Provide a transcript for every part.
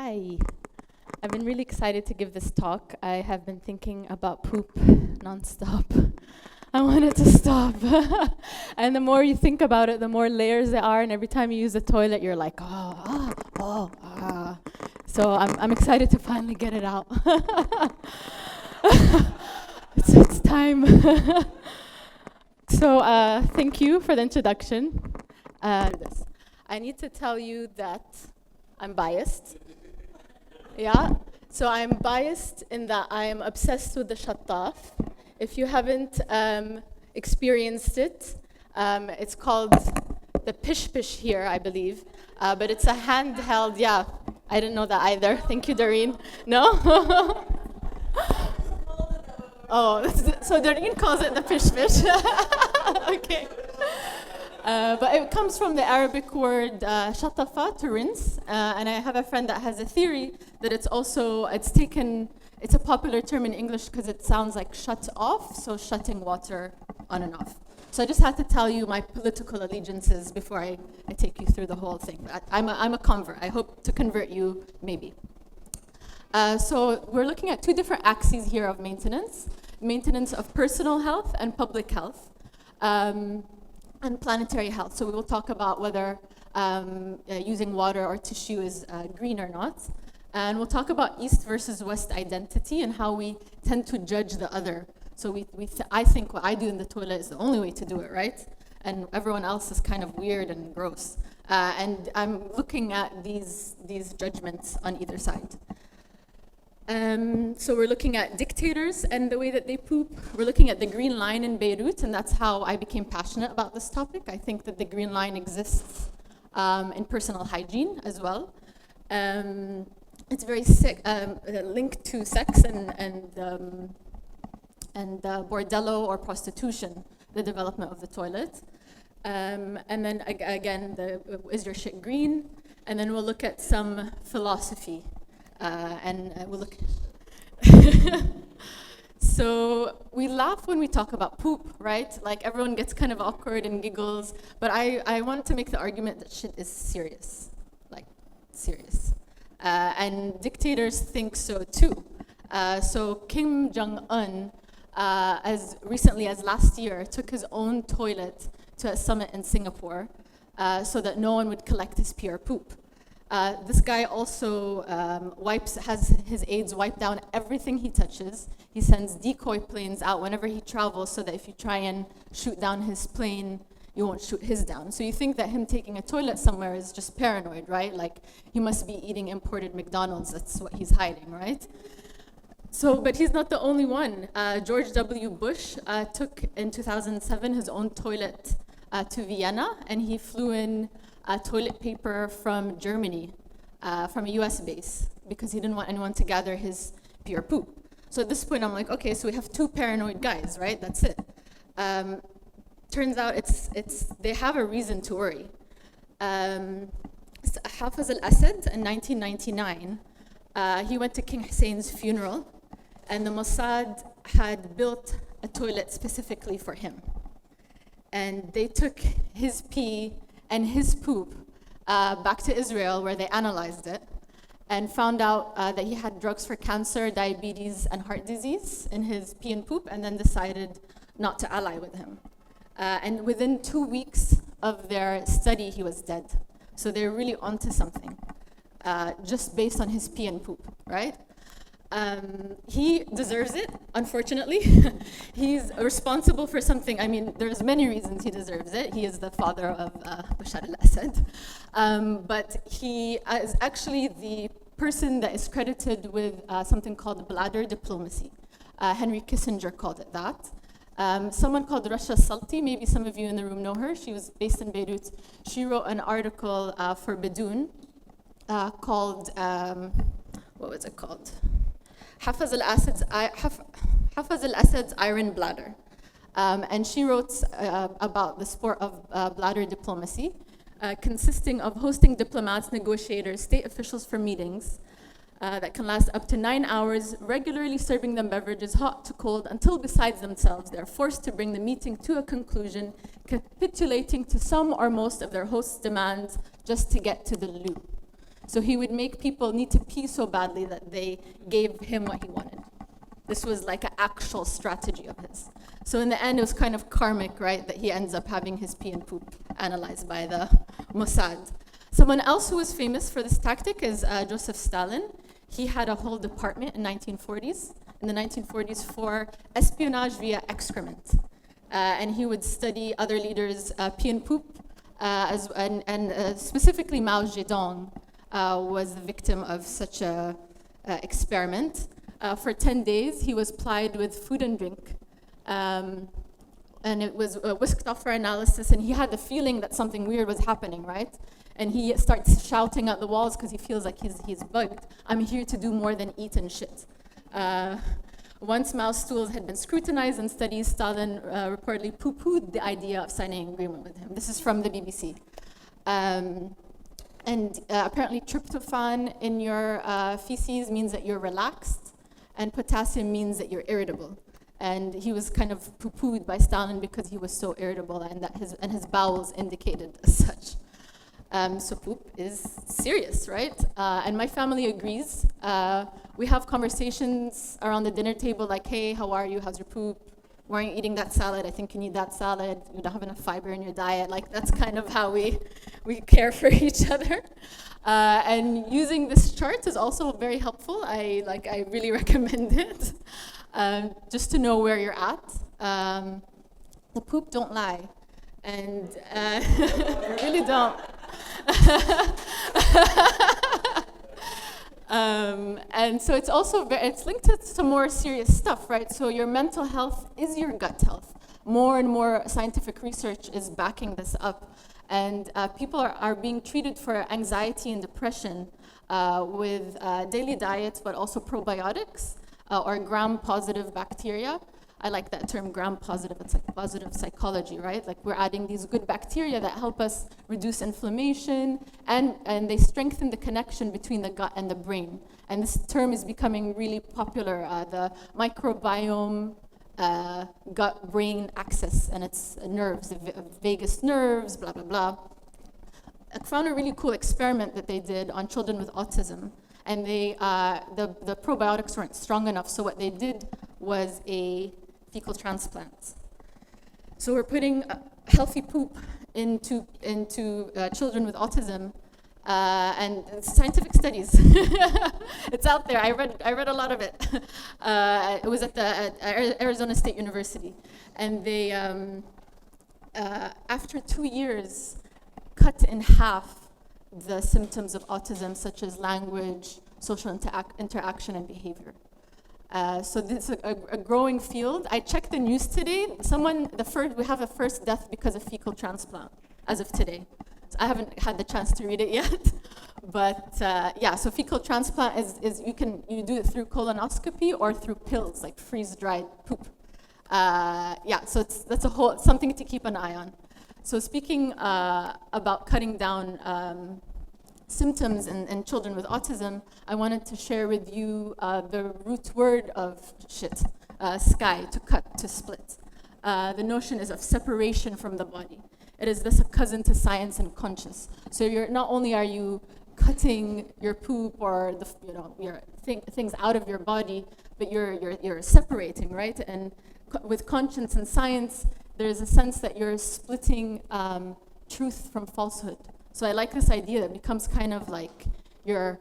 Hi. I've been really excited to give this talk. I have been thinking about poop nonstop. I want it to stop. And the more you think about it, the more layers there are, and every time you use the toilet, you're like, So I'm excited to finally get it out. It's time. So thank you for the introduction. I need to tell you that I'm biased. Yeah, so I'm biased in that I am obsessed with the shattaf. If you haven't experienced it, it's called the pish here, I believe. But it's a handheld, yeah. I didn't know that either. Thank you, Doreen. No? Oh, so Doreen calls it the pish. Okay. But it comes from the Arabic word shatafa, to rinse. And I have a friend that has a theory that it's a popular term in English because it sounds like shut off, so shutting water on and off. So I just had to tell you my political allegiances before I take you through the whole thing. I'm a convert. I hope to convert you, maybe. So we're looking at two different axes here of maintenance. Maintenance of personal health and public health. And planetary health. So we will talk about whether using water or tissue is green or not. And we'll talk about East versus West identity and how we tend to judge the other. So I think what I do in the toilet is the only way to do it, right? And everyone else is kind of weird and gross. And I'm looking at these judgments on either side. So we're looking at dictators and the way that they poop. We're looking at the Green Line in Beirut, and that's how I became passionate about this topic. I think that the Green Line exists in personal hygiene as well. It's very linked to sex and bordello or prostitution, the development of the toilet. And then again, is your shit green? And then we'll look at some philosophy. We'll look. So we laugh when we talk about poop, right? Like everyone gets kind of awkward and giggles, but I want to make the argument that shit is serious, like serious. And dictators think so too. So Kim Jong-un, as recently as last year, took his own toilet to a summit in Singapore so that no one would collect his pure poop. This guy also has his aides wipe down everything he touches. He sends decoy planes out whenever he travels so that if you try and shoot down his plane, you won't shoot his down. So you think that him taking a toilet somewhere is just paranoid, right? Like he must be eating imported McDonald's. That's what he's hiding, right? So, but he's not the only one. George W. Bush took in 2007 his own toilet to Vienna, and he flew in toilet paper from Germany, from a US base, because he didn't want anyone to gather his pure poop. So at this point, I'm like, okay, so we have two paranoid guys, right? That's it. Turns out they have a reason to worry. Hafez al-Assad in 1999, he went to King Hussein's funeral, and the Mossad had built a toilet specifically for him. And they took his pee and his poop back to Israel, where they analyzed it and found out that he had drugs for cancer, diabetes, and heart disease in his pee and poop, and then decided not to ally with him. And within 2 weeks of their study, he was dead. So they're really onto something, just based on his pee and poop, right? He deserves it, unfortunately. He's responsible for something. I mean, there's many reasons he deserves it. He is the father of Bashar al-Assad. But he is actually the person that is credited with something called bladder diplomacy. Henry Kissinger called it that. Someone called Rasha Salti, maybe some of you in the room know her. She was based in Beirut. She wrote an article for Bidet called, what was it called? Hafez al-Assad's Iron Bladder. And she wrote about the sport of bladder diplomacy, consisting of hosting diplomats, negotiators, state officials for meetings that can last up to 9 hours, regularly serving them beverages, hot to cold, until besides themselves, they're forced to bring the meeting to a conclusion, capitulating to some or most of their host's demands just to get to the loo. So he would make people need to pee so badly that they gave him what he wanted. This was like an actual strategy of his. So in the end, it was kind of karmic, right, that he ends up having his pee and poop analyzed by the Mossad. Someone else who was famous for this tactic is Joseph Stalin. He had a whole department in the 1940s for espionage via excrement. And he would study other leaders' pee and poop, and specifically Mao Zedong was the victim of such a experiment. For 10 days, he was plied with food and drink. And it was whisked off for analysis, and he had the feeling that something weird was happening, right? And he starts shouting at the walls because he feels like he's bugged. I'm here to do more than eat and shit. Once Mao's stools had been scrutinized and studied, Stalin reportedly poo-pooed the idea of signing an agreement with him. This is from the BBC. Apparently tryptophan in your feces means that you're relaxed, and potassium means that you're irritable. And he was kind of poo-pooed by Stalin because he was so irritable, and that his bowels indicated as such. So poop is serious, right? And my family agrees. We have conversations around the dinner table like, hey, how are you? How's your poop? Why aren't you eating that salad? I think you need that salad. You don't have enough fiber in your diet. Like, that's kind of how we care for each other. And using this chart is also very helpful. I really recommend it. Just to know where you're at. The poop don't lie. And they really don't. And so it's also it's linked to some more serious stuff, right? So your mental health is your gut health. More and more scientific research is backing this up, and people are being treated for anxiety and depression with daily diets, but also probiotics or gram-positive bacteria. I like that term, gram-positive. It's like positive psychology, right? Like, we're adding these good bacteria that help us reduce inflammation, and they strengthen the connection between the gut and the brain. And this term is becoming really popular, the microbiome gut-brain axis, and its nerves, the vagus nerves, blah, blah, blah. I found a really cool experiment that they did on children with autism. And the probiotics weren't strong enough, so what they did was a fecal transplant. So we're putting healthy poop into children with autism, and scientific studies. It's out there. I read a lot of it. It was at Arizona State University, and they after 2 years cut in half the symptoms of autism, such as language, social interaction, and behavior. So this is a growing field. I checked the news today. We have a first death because of fecal transplant as of today. So I haven't had the chance to read it yet, but yeah. So fecal transplant is you do it through colonoscopy or through pills, like freeze-dried poop. Yeah. So that's something to keep an eye on. So speaking about cutting down symptoms in children with autism, I wanted to share with you the root word of shit, sky, to cut, to split. The notion is of separation from the body. It is thus a cousin to science and conscious. So not only are you cutting your poop or your things out of your body, but you're separating, right? And with conscience and science, there's a sense that you're splitting truth from falsehood. So I like this idea that becomes kind of like you're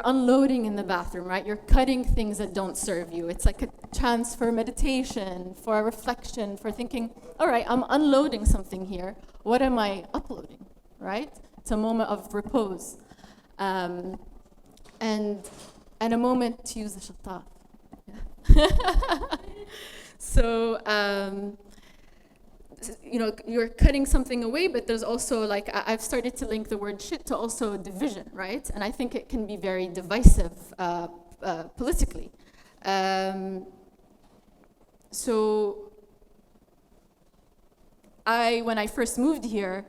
unloading in the bathroom, right? You're cutting things that don't serve you. It's like a chance for meditation, for a reflection, for thinking, all right, I'm unloading something here. What am I uploading, right? It's a moment of repose. And a moment to use the shattaf. Yeah. So, you're cutting something away, but there's also, like, I've started to link the word shit to also division, right? And I think it can be very divisive politically. So when I first moved here,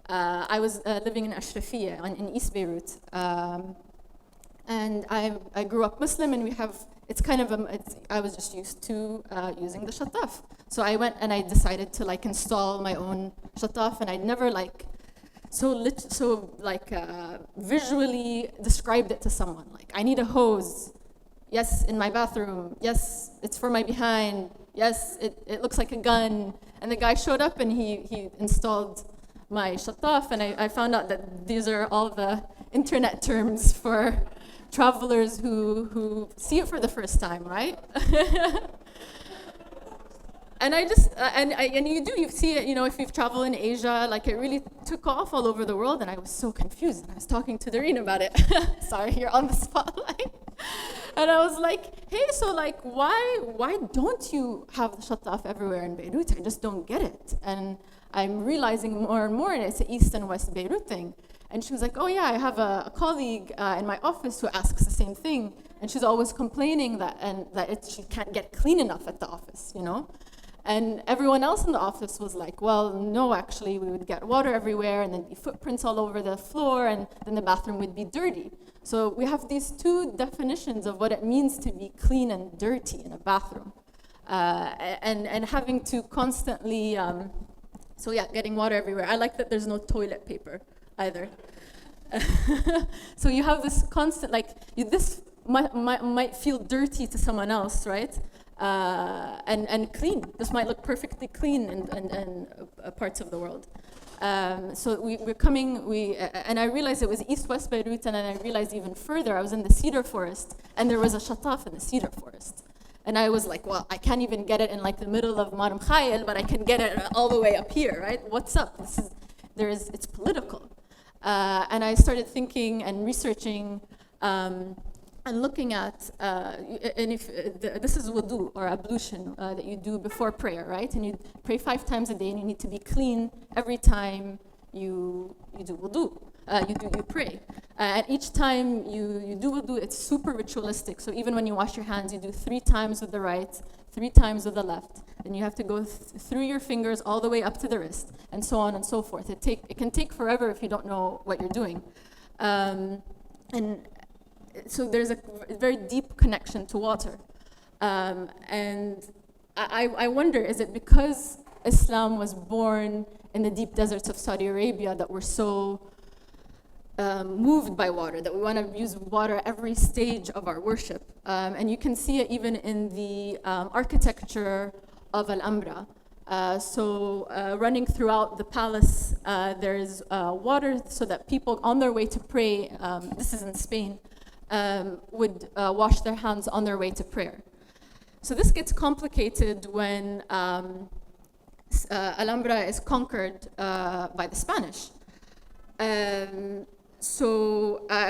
I was living in Ashrafiyya in East Beirut. And I grew up Muslim, and it's kind of, I was just used to using the shattaf. So I went and I decided to install my own shattaf, and I'd never visually described it to someone. Like, I need a hose. Yes, in my bathroom. Yes, it's for my behind. Yes, it looks like a gun. And the guy showed up and he installed my shutoff, and I found out that these are all the internet terms for travelers who see it for the first time, right? And you see it, if you've traveled in Asia, like it really took off all over the world, and I was so confused. And I was talking to Doreen about it. Sorry, you're on the spotlight. And I was like, hey, so like, why don't you have the shattaf everywhere in Beirut? I just don't get it. And I'm realizing more and more, and it's an East and West Beirut thing. And she was like, oh yeah, I have a colleague in my office who asks the same thing, and she's always complaining that she can't get clean enough at the office, And everyone else in the office was like, well, no, actually, we would get water everywhere, and then be footprints all over the floor, and then the bathroom would be dirty. So we have these two definitions of what it means to be clean and dirty in a bathroom. And having to constantly, getting water everywhere. I like that there's no toilet paper either. So you have this constant, this might feel dirty to someone else, right? And clean. This might look perfectly clean in parts of the world. So and I realized it was East-West Beirut, and then I realized even further, I was in the cedar forest, and there was a shattaf in the cedar forest. And I was like, well, I can't even get it in like the middle of Mar Mikhail, but I can get it all the way up here, right? What's up? It's political. And I started thinking and researching and looking at, this is wudu or ablution that you do before prayer, right? And you pray 5 times a day, and you need to be clean every time you do wudu. You pray. And each time you do wudu, it's super ritualistic. So even when you wash your hands, you do 3 times with the right, 3 times with the left. And you have to go through your fingers all the way up to the wrist, and so on and so forth. It can take forever if you don't know what you're doing. And so there's a very deep connection to water. And I wonder, is it because Islam was born in the deep deserts of Saudi Arabia that we're so moved by water, that we want to use water at every stage of our worship? And you can see it even in the architecture of Alhambra. Running throughout the palace, there's water so that people on their way to pray, this is in Spain, would wash their hands on their way to prayer. So this gets complicated when Alhambra is conquered by the Spanish. I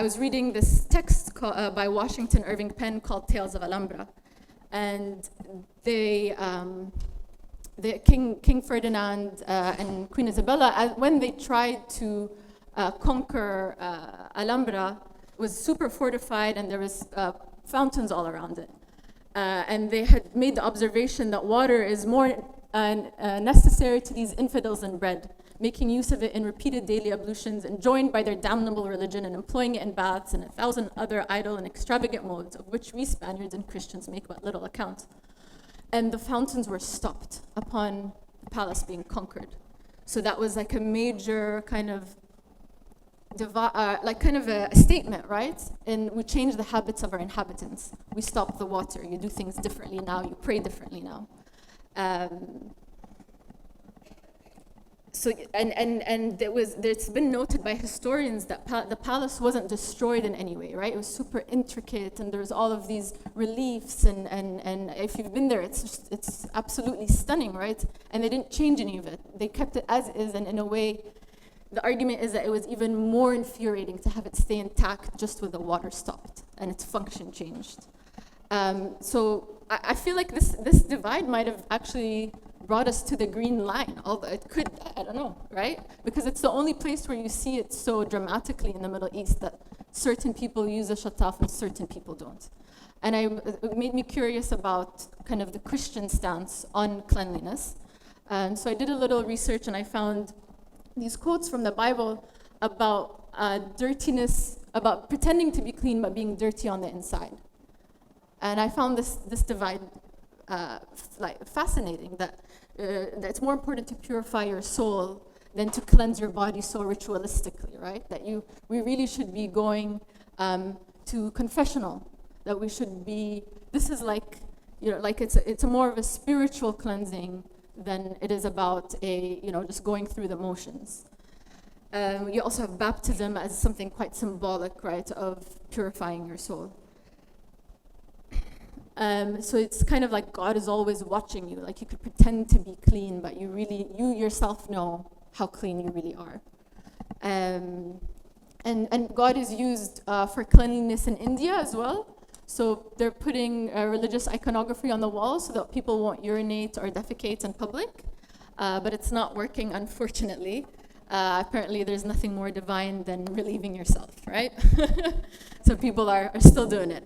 was reading this text by Washington Irving Penn called Tales of Alhambra, and King Ferdinand and Queen Isabella, when they tried to conquer Alhambra, was super fortified, and there was fountains all around it. And they had made the observation that water is more necessary to these infidels than bread, making use of it in repeated daily ablutions, and joined by their damnable religion, and employing it in baths and 1,000 other idle and extravagant modes, of which we Spaniards and Christians make but little account. And the fountains were stopped upon the palace being conquered. So that was like a major kind of a statement, right? And we change the habits of our inhabitants. We stop the water. You do things differently now. You pray differently now. It's been noted by historians that the palace wasn't destroyed in any way, right? It was super intricate, and there's all of these reliefs, and if you've been there, it's absolutely stunning, right? And they didn't change any of it. They kept it as is, and in a way, the argument is that it was even more infuriating to have it stay intact just with the water stopped and its function changed. So I feel like this divide might have actually brought us to the Green Line, although it could, I don't know, right? Because it's the only place where you see it so dramatically in the Middle East that certain people use a shattaf and certain people don't. And it made me curious about kind of the Christian stance on cleanliness. And so I did a little research, and I found these quotes from the Bible about dirtiness, about pretending to be clean but being dirty on the inside. And I found this divide fascinating, that it's more important to purify your soul than to cleanse your body so ritualistically, right? That we really should be going to confessional. That we should be. This is like, like it's a more of a spiritual cleansing than it is about just going through the motions. You also have baptism as something quite symbolic, right, of purifying your soul. So it's kind of like God is always watching you. Like you could pretend to be clean, but you yourself know how clean you really are. And God is used for cleanliness in India as well. So they're putting religious iconography on the walls so that people won't urinate or defecate in public. But it's not working, unfortunately. Apparently there's nothing more divine than relieving yourself, right? So people are still doing it.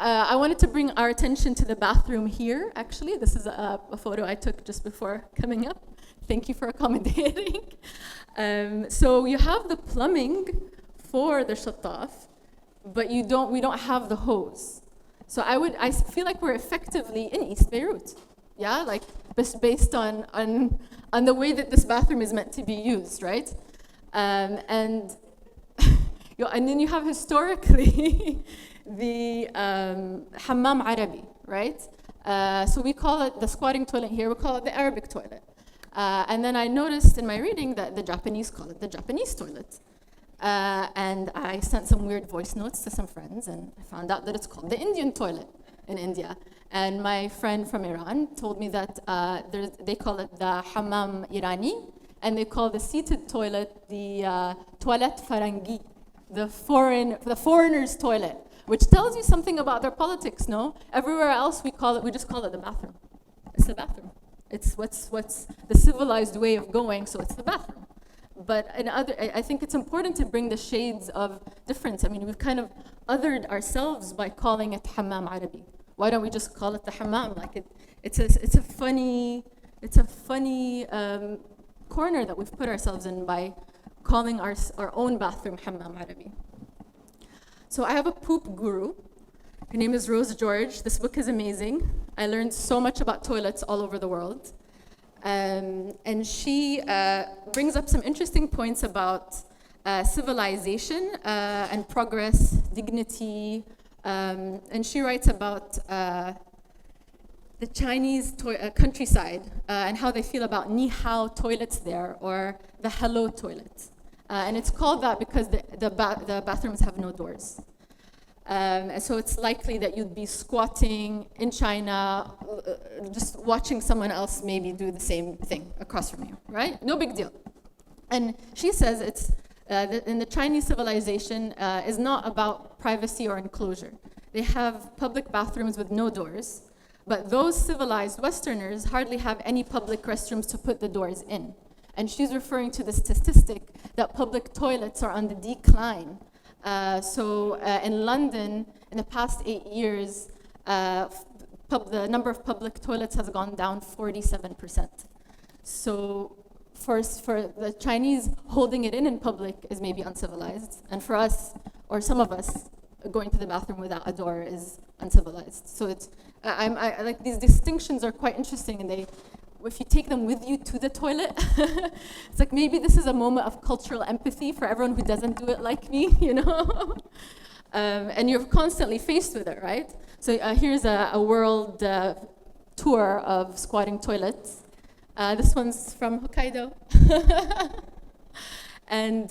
I wanted to bring our attention to the bathroom here, actually. This is a photo I took just before coming up. Thank you for accommodating. So you have the plumbing for the shutoff, but we don't have the hose. So I feel like we're effectively in East Beirut. Yeah, like based on the way that this bathroom is meant to be used, right? And then you have historically the hammam Arabi, right? So we call it the squatting toilet here, we call it the Arabic toilet. And then I noticed in my reading that the Japanese call it the Japanese toilet. And I sent some weird voice notes to some friends, and I found out that it's called the Indian toilet in India. And my friend from Iran told me that they call it the hammam Irani, and they call the seated toilet the toilet farangi, the foreigner's toilet, which tells you something about their politics, no? Everywhere else we just call it the bathroom. It's the bathroom. It's what's the civilized way of going, so it's the bathroom. But I think it's important to bring the shades of difference. I mean, we've kind of othered ourselves by calling it hammam Arabi. Why don't we just call it the hammam? Like it's a funny corner that we've put ourselves in by calling our own bathroom hammam Arabi. So I have a poop guru. Her name is Rose George. This book is amazing. I learned so much about toilets all over the world. And she brings up some interesting points about civilization and progress, dignity. And she writes about the Chinese countryside and how they feel about ni hao toilets there, or the hello toilet. And it's called that because the bathrooms have no doors. And so it's likely that you'd be squatting in China, just watching someone else maybe do the same thing across from you, right? No big deal. And she says it's in the Chinese civilization is not about privacy or enclosure. They have public bathrooms with no doors, but those civilized Westerners hardly have any public restrooms to put the doors in. And she's referring to the statistic that public toilets are on the decline. So in London, in the past 8 years, the number of public toilets has gone down 47%. So for the Chinese, holding it in public is maybe uncivilized. And for us, or some of us, going to the bathroom without a door is uncivilized. So I like these distinctions are quite interesting, and if you take them with you to the toilet, it's like maybe this is a moment of cultural empathy for everyone who doesn't do it like me, you know? And you're constantly faced with it, right? So here's a world tour of squatting toilets. This one's from Hokkaido. And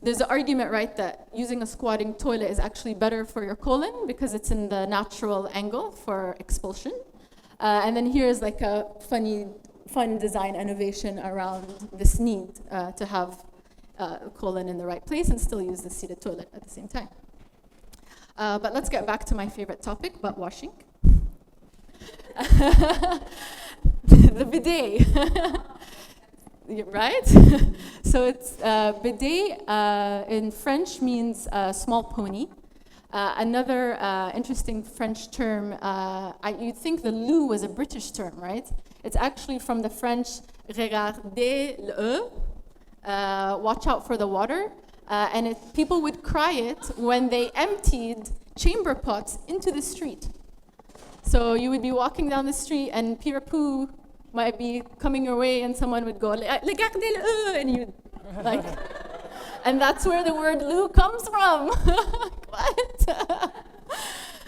there's an argument, right, that using a squatting toilet is actually better for your colon because it's in the natural angle for expulsion. And then here's like a fun design innovation around this need to have colon in the right place and still use the seated toilet at the same time. But let's get back to my favorite topic, butt washing. The bidet, right? So it's bidet in French means small pony. Another interesting French term, you'd think the loo was a British term, right? It's actually from the French regardez l'eau, watch out for the water. And people would cry it when they emptied chamber pots into the street. So you would be walking down the street and Peter Pooh, might be coming your way and someone would go, and you'd like, and that's where the word loo comes from. What?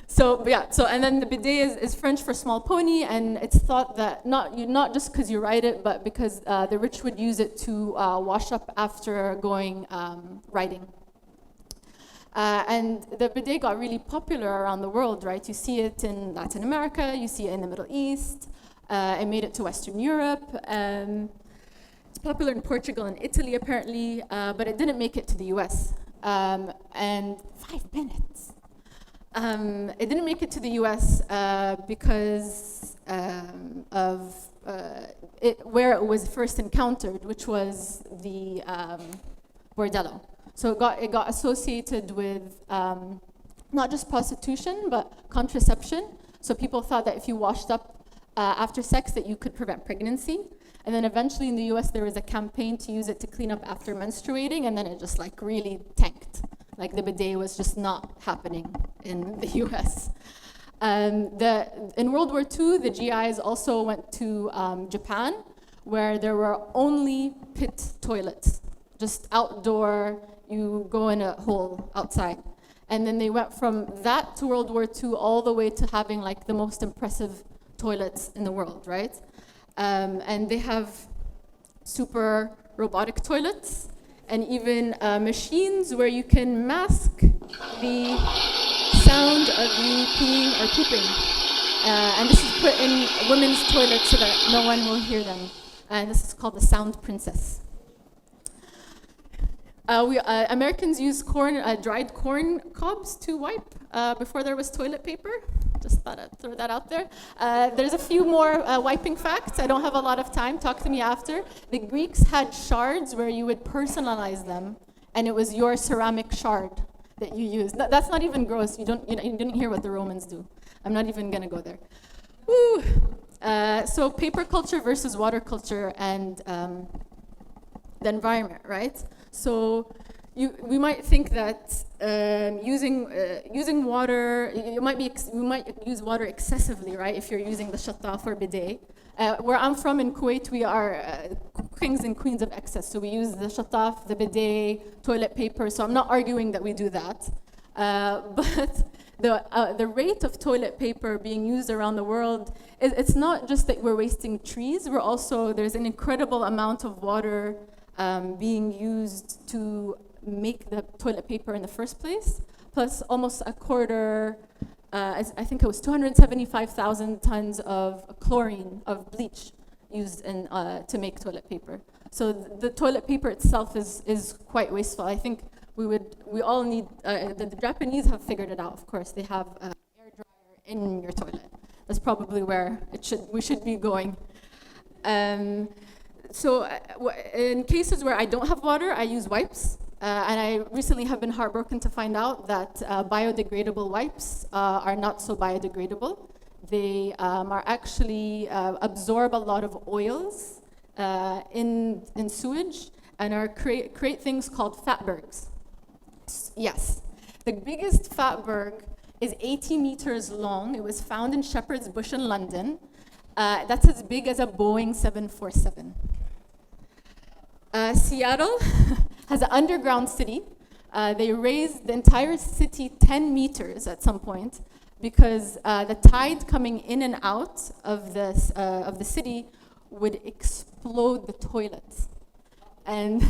So yeah, and then the bidet is French for small pony, and it's thought that not just because you ride it, but because the rich would use it to wash up after going riding. And the bidet got really popular around the world, right? You see it in Latin America, you see it in the Middle East, it made it to Western Europe. It's popular in Portugal and Italy apparently, but it didn't make it to the US. And 5 minutes. It didn't make it to the US because of where it was first encountered, which was the bordello. So it got associated with not just prostitution, but contraception. So people thought that if you washed up after sex that you could prevent pregnancy. And then eventually in the US there was a campaign to use it to clean up after menstruating, and then it just like really tanked. Like the bidet was just not happening in the US. In World War II, the GIs also went to Japan, where there were only pit toilets, just outdoor, you go in a hole outside. And then they went from that to World War II all the way to having like the most impressive toilets in the world, right? And they have super robotic toilets, and even machines where you can mask the sound of you peeing or pooping. And this is put in women's toilets so that no one will hear them. And this is called the Sound Princess. Americans use dried corn cobs to wipe before there was toilet paper. Just thought I'd throw that out there. There's a few more wiping facts. I don't have a lot of time. Talk to me after. The Greeks had shards where you would personalize them, and it was your ceramic shard that you used. That's not even gross. You didn't hear what the Romans do. I'm not even gonna go there. Woo! So paper culture versus water culture and the environment, right? So we might think that using water, we might use water excessively, right? If you're using the shattaf or bidet. Where I'm from in Kuwait, we are kings and queens of excess. So we use the shattaf, the bidet, toilet paper. So I'm not arguing that we do that. But the rate of toilet paper being used around the world, it's not just that we're wasting trees. There's an incredible amount of water being used to make the toilet paper in the first place, plus almost a quarter, I think it was 275,000 tons of chlorine, of bleach, used to make toilet paper. So the toilet paper itself is quite wasteful. I think we all need, the Japanese have figured it out, of course. They have an air dryer in your toilet. That's probably where we should be going. So in cases where I don't have water, I use wipes. And I recently have been heartbroken to find out that biodegradable wipes are not so biodegradable. They are actually absorb a lot of oils in sewage and create things called fatbergs. Yes, the biggest fatberg is 80 meters long. It was found in Shepherd's Bush in London. That's as big as a Boeing 747. Seattle has an underground city. They raised the entire city 10 meters at some point because the tide coming in and out of the city would explode the toilets. And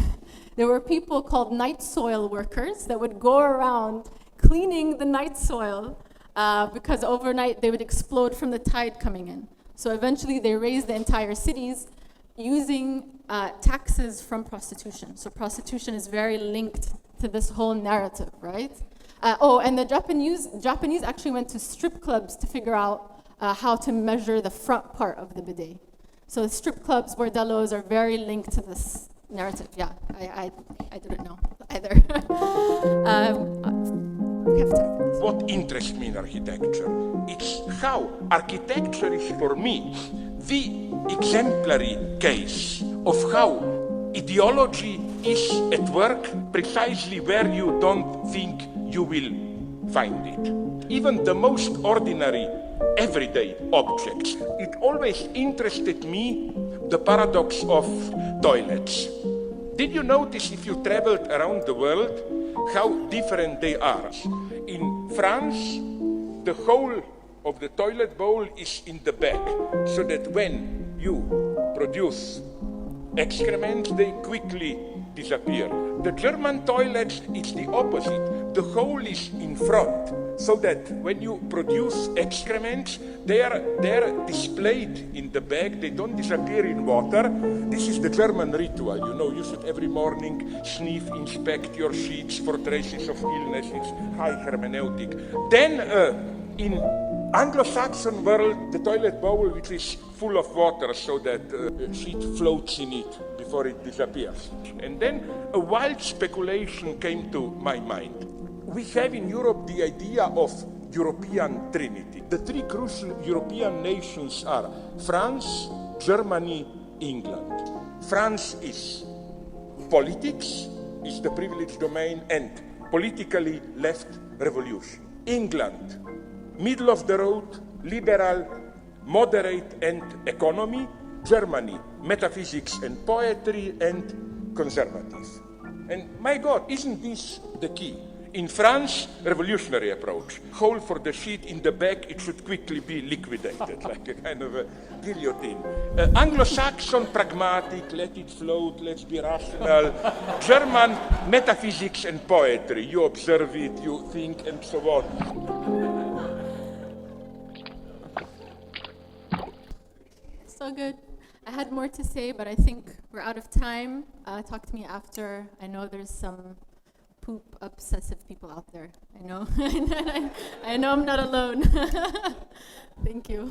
there were people called night soil workers that would go around cleaning the night soil because overnight they would explode from the tide coming in. So eventually they raised the entire cities using taxes from prostitution. So prostitution is very linked to this whole narrative, right? And the Japanese actually went to strip clubs to figure out how to measure the front part of the bidet. So strip clubs, bordellos are very linked to this narrative. Yeah, I didn't know either. We have time for this. What interests me in architecture? It's how architecture is for me the exemplary case of how ideology is at work precisely where you don't think you will find it. Even the most ordinary, everyday objects. It always interested me, the paradox of toilets. Did you notice, if you traveled around the world, how different they are? In France, the whole of the toilet bowl is in the back, so that when you produce excrement, they quickly disappear. The German toilets, it's the opposite. The hole is in front, so that when you produce excrements, they are displayed in the bag. They don't disappear in water. This is the German ritual. You know, you should every morning sniff, inspect your sheets for traces of illness. It's high hermeneutic. Then in Anglo-Saxon world, the toilet bowl, which is full of water, so that sheet floats in it before it disappears. And then a wild speculation came to my mind. We have in Europe the idea of European Trinity. The three crucial European nations are France, Germany, England. France is politics, is the privileged domain, and politically left revolution. England, middle of the road, liberal, moderate, and economy. Germany, metaphysics and poetry, and conservative. And my God, isn't this the key? In France, revolutionary approach. Hole for the sheet in the back, it should quickly be liquidated, like a kind of a guillotine. Anglo-Saxon, pragmatic, let it float, let's be rational. German, metaphysics and poetry. You observe it, you think, and so on. So good. I had more to say, but I think we're out of time. Talk to me after. I know there's some poop obsessive people out there. I know. I know I'm not alone. Thank you.